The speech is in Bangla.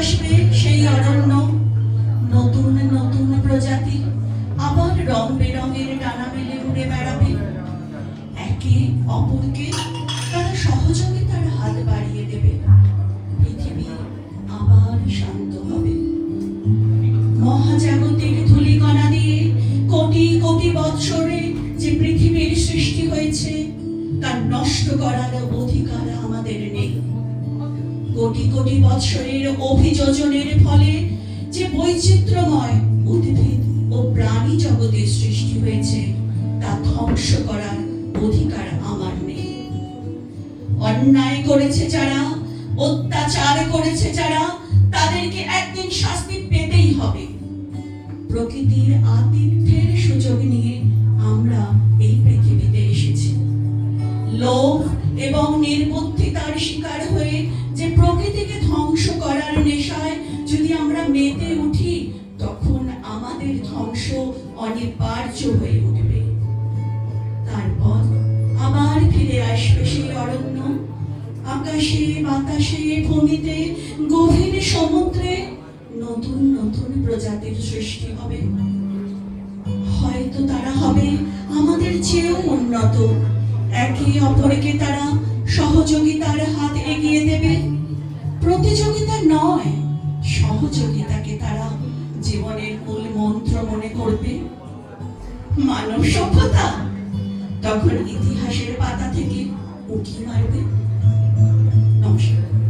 আসবে সেই অরণ্য, নতুন নতুন প্রজাতি আবার রং বেরঙের ডানা মেলে উড়ে বেড়াবে। একে অপরকে তারা সহযোগিতার হাত বাড়িয়ে দেবে। পৃথিবী আবার শান্ত হবে। মহাজাগতিক ধূলিকণা দিয়ে কোটি কোটি বৎসরে যে পৃথিবীর সৃষ্টি হয়েছে তার নষ্ট করার অধিকার আমাদের নেই। কোটি কোটি বৎসরের অভিযোজনের ফলে যে বৈচিত্র্যময় উদ্ভিদ ও প্রাণী জগতের সৃষ্টি হয়েছে তা ধ্বংস করার অধিকার আমার নেই। অন্যায় করেছে যারা, অত্যাচার করেছে যারা, তাদেরকে একদিন শাস্তি পেতেই হবে। প্রকৃতির আতিথ্যের সুযোগ নিয়ে আমরা এই পৃথিবীতে এসেছি। লোভ এবং নির্বুদ্ধিতার শিকার হয়ে যে প্রকৃতিকে ধ্বংস করার নেশায় যদি আমরা মেতে উঠি, তখন আমাদের ধ্বংস অনিবার্য হয়ে উঠবে। তারপর আবার ফিরে আসবে সেই অরণ্য। আকাশে বাতাসে ভূমিতে গভীর সমুদ্রে নতুন নতুন প্রজাতির সৃষ্টি হবে। হয়তো তারা হবে আমাদের চেয়েও উন্নত। একে অপরকে তারা সহযোগিতার হাত এগিয়ে দেবে। প্রতিযোগিতা নয়, সহযোগিতাকে তারা জীবনের মূল মন্ত্র মনে করবে। মানব সভ্যতা তখন ইতিহাসের পাতা থেকে উঁকি মারবে। নমস্কার।